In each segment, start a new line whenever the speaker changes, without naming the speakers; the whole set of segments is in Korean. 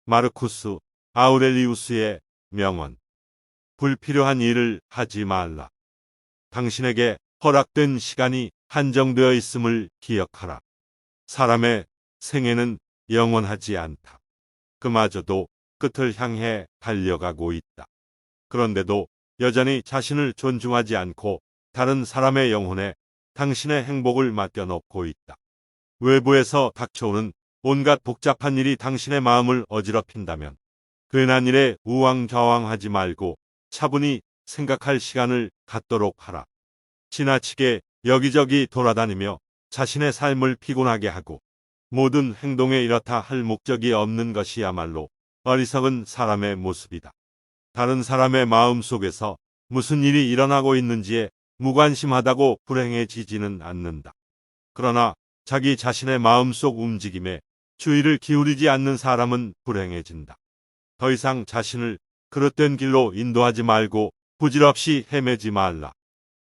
마르쿠스 아우렐리우스의 명언. 불필요한 일을 하지 말라. 당신에게 허락된 시간이 한정되어 있음을 기억하라. 사람의 생애는 영원하지 않다. 그마저도 끝을 향해 달려가고 있다. 그런데도 여전히 자신을 존중하지 않고 다른 사람의 영혼에 당신의 행복을 맡겨놓고 있다. 외부에서 닥쳐오는 온갖 복잡한 일이 당신의 마음을 어지럽힌다면 괜한 일에 우왕좌왕하지 말고 차분히 생각할 시간을 갖도록 하라. 지나치게 여기저기 돌아다니며 자신의 삶을 피곤하게 하고 모든 행동에 이렇다 할 목적이 없는 것이야말로 어리석은 사람의 모습이다. 다른 사람의 마음 속에서 무슨 일이 일어나고 있는지에 무관심하다고 불행해지지는 않는다. 그러나 자기 자신의 마음속 움직임에 주의를 기울이지 않는 사람은 불행해진다. 더 이상 자신을 그릇된 길로 인도하지 말고 부질없이 헤매지 말라.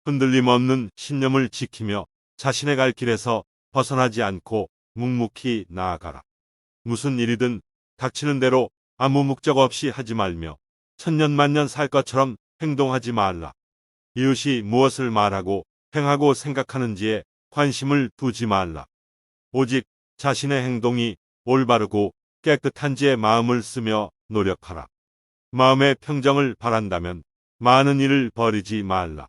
흔들림 없는 신념을 지키며 자신의 갈 길에서 벗어나지 않고 묵묵히 나아가라. 무슨 일이든 닥치는 대로 아무 목적 없이 하지 말며 천년만년 살 것처럼 행동하지 말라. 이웃이 무엇을 말하고 행하고 생각하는지에 관심을 두지 말라. 오직 자신의 행동이 올바르고 깨끗한지에 마음을 쓰며 노력하라. 마음의 평정을 바란다면 많은 일을 벌이지 말라.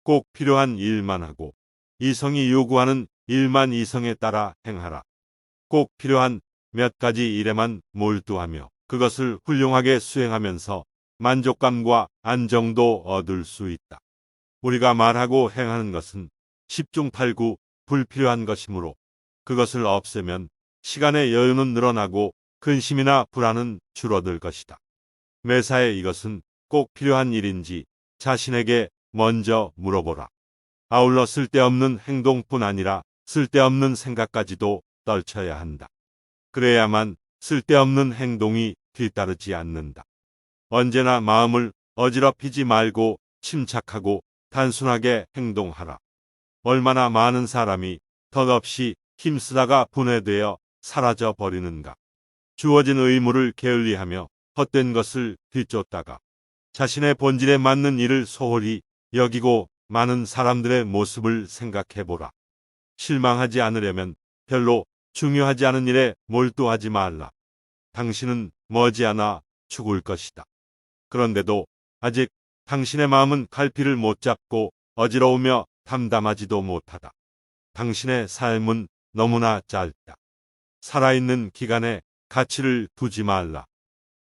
꼭 필요한 일만 하고 이성이 요구하는 일만 이성에 따라 행하라. 꼭 필요한 몇 가지 일에만 몰두하며 그것을 훌륭하게 수행하면서 만족감과 안정도 얻을 수 있다. 우리가 말하고 행하는 것은 10중 8구 불필요한 것이므로 그것을 없애면 시간의 여유는 늘어나고 근심이나 불안은 줄어들 것이다. 매사에 이것은 꼭 필요한 일인지 자신에게 먼저 물어보라. 아울러 쓸데없는 행동뿐 아니라 쓸데없는 생각까지도 떨쳐야 한다. 그래야만 쓸데없는 행동이 뒤따르지 않는다. 언제나 마음을 어지럽히지 말고 침착하고 단순하게 행동하라. 얼마나 많은 사람이 덧없이 힘쓰다가 분해되어 사라져 버리는가. 주어진 의무를 게을리하며 헛된 것을 뒤쫓다가 자신의 본질에 맞는 일을 소홀히 여기고 많은 사람들의 모습을 생각해보라. 실망하지 않으려면 별로 중요하지 않은 일에 몰두하지 말라. 당신은 머지않아 죽을 것이다. 그런데도 아직 당신의 마음은 갈피를 못 잡고 어지러우며 담담하지도 못하다. 당신의 삶은 너무나 짧다. 살아있는 기간에 가치를 두지 말라.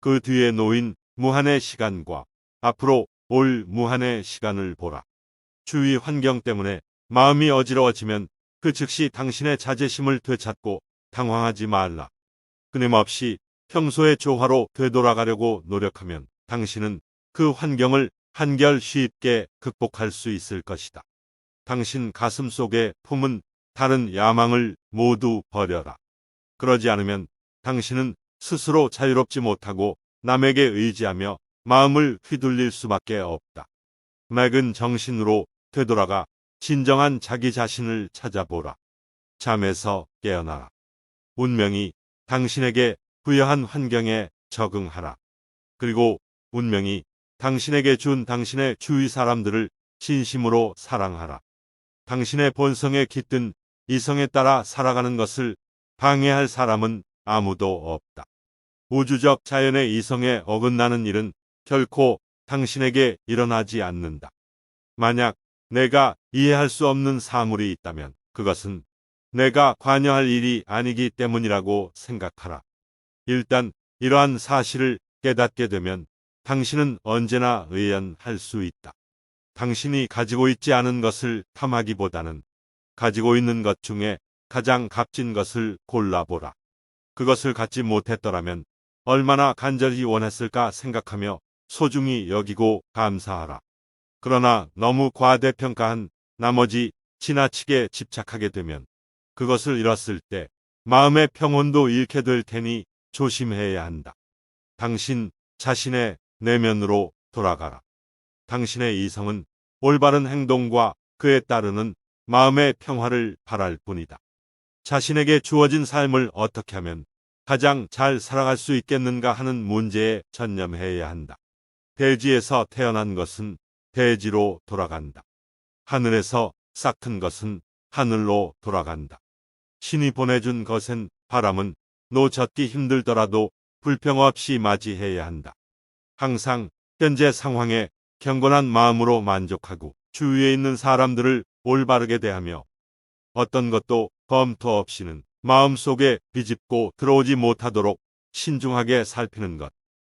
그 뒤에 놓인 무한의 시간과 앞으로 올 무한의 시간을 보라. 주위 환경 때문에 마음이 어지러워지면 그 즉시 당신의 자제심을 되찾고 당황하지 말라. 끊임없이 평소의 조화로 되돌아가려고 노력하면 당신은 그 환경을 한결 쉽게 극복할 수 있을 것이다. 당신 가슴 속에 품은 다른 야망을 모두 버려라. 그러지 않으면 당신은 스스로 자유롭지 못하고 남에게 의지하며 마음을 휘둘릴 수밖에 없다. 맑은 정신으로 되돌아가 진정한 자기 자신을 찾아보라. 잠에서 깨어나라. 운명이 당신에게 부여한 환경에 적응하라. 그리고 운명이 당신에게 준 당신의 주위 사람들을 진심으로 사랑하라. 당신의 본성에 깃든 이성에 따라 살아가는 것을 방해할 사람은 아무도 없다. 우주적 자연의 이성에 어긋나는 일은 결코 당신에게 일어나지 않는다. 만약 내가 이해할 수 없는 사물이 있다면 그것은 내가 관여할 일이 아니기 때문이라고 생각하라. 일단 이러한 사실을 깨닫게 되면 당신은 언제나 의연할 수 있다. 당신이 가지고 있지 않은 것을 탐하기보다는 가지고 있는 것 중에 가장 값진 것을 골라보라. 그것을 갖지 못했더라면 얼마나 간절히 원했을까 생각하며 소중히 여기고 감사하라. 그러나 너무 과대평가한 나머지 지나치게 집착하게 되면 그것을 잃었을 때 마음의 평온도 잃게 될 테니 조심해야 한다. 당신 자신의 내면으로 돌아가라. 당신의 이성은 올바른 행동과 그에 따르는 마음의 평화를 바랄 뿐이다. 자신에게 주어진 삶을 어떻게 하면 가장 잘 살아갈 수 있겠는가 하는 문제에 전념해야 한다. 대지에서 태어난 것은 대지로 돌아간다. 하늘에서 싹튼 것은 하늘로 돌아간다. 신이 보내준 것엔 바람은 놓젓기 힘들더라도 불평 없이 맞이해야 한다. 항상 현재 상황에 경건한 마음으로 만족하고 주위에 있는 사람들을 올바르게 대하며 어떤 것도 검토 없이는 마음속에 비집고 들어오지 못하도록 신중하게 살피는 것.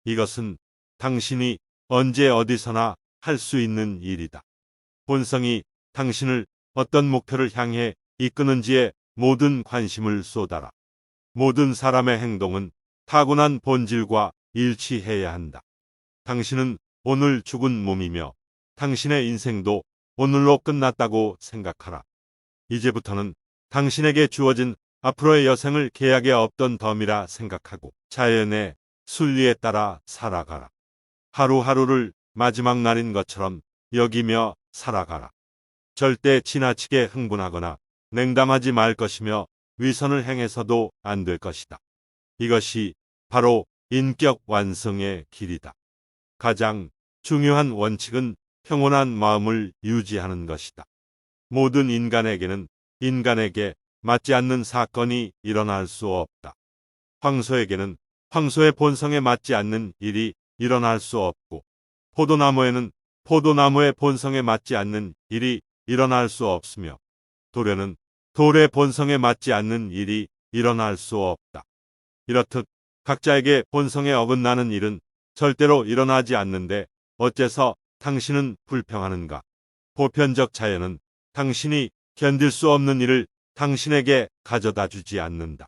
이것은 당신이 언제 어디서나 할 수 있는 일이다. 본성이 당신을 어떤 목표를 향해 이끄는지에 모든 관심을 쏟아라. 모든 사람의 행동은 타고난 본질과 일치해야 한다. 당신은 오늘 죽은 몸이며 당신의 인생도 오늘로 끝났다고 생각하라. 이제부터는 당신에게 주어진 앞으로의 여생을 계약에 없던 덤이라 생각하고 자연의 순리에 따라 살아가라. 하루하루를 마지막 날인 것처럼 여기며 살아가라. 절대 지나치게 흥분하거나 냉담하지 말 것이며 위선을 행해서도 안 될 것이다. 이것이 바로 인격 완성의 길이다. 가장 중요한 원칙은 평온한 마음을 유지하는 것이다. 모든 인간에게는 인간에게 맞지 않는 사건이 일어날 수 없다. 황소에게는 황소의 본성에 맞지 않는 일이 일어날 수 없고 포도나무에는 포도나무의 본성에 맞지 않는 일이 일어날 수 없으며 돌에는 돌의 본성에 맞지 않는 일이 일어날 수 없다. 이렇듯 각자에게 본성에 어긋나는 일은 절대로 일어나지 않는데 어째서 당신은 불평하는가? 보편적 자연은 당신이 견딜 수 없는 일을 당신에게 가져다 주지 않는다.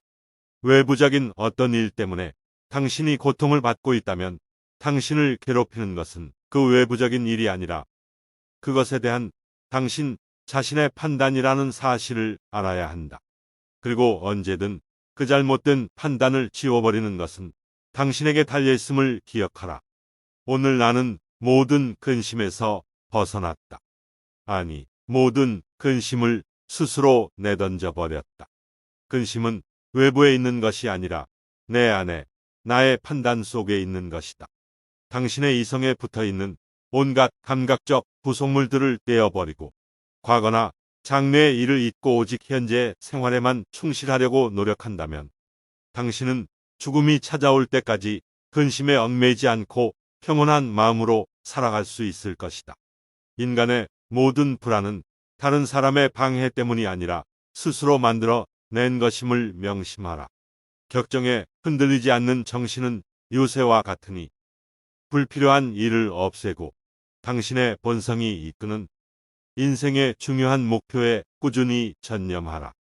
외부적인 어떤 일 때문에 당신이 고통을 받고 있다면 당신을 괴롭히는 것은 그 외부적인 일이 아니라 그것에 대한 당신 자신의 판단이라는 사실을 알아야 한다. 그리고 언제든 그 잘못된 판단을 지워버리는 것은 당신에게 달려있음을 기억하라. 오늘 나는 모든 근심에서 벗어났다. 아니, 모든 근심을 스스로 내던져 버렸다. 근심은 외부에 있는 것이 아니라 내 안에 나의 판단 속에 있는 것이다. 당신의 이성에 붙어있는 온갖 감각적 구속물들을 떼어버리고 과거나 장래의 일을 잊고 오직 현재 생활에만 충실하려고 노력한다면 당신은 죽음이 찾아올 때까지 근심에 얽매이지 않고 평온한 마음으로 살아갈 수 있을 것이다. 인간의 모든 불안은 다른 사람의 방해 때문이 아니라 스스로 만들어 낸 것임을 명심하라. 격정에 흔들리지 않는 정신은 요새와 같으니 불필요한 일을 없애고 당신의 본성이 이끄는 인생의 중요한 목표에 꾸준히 전념하라.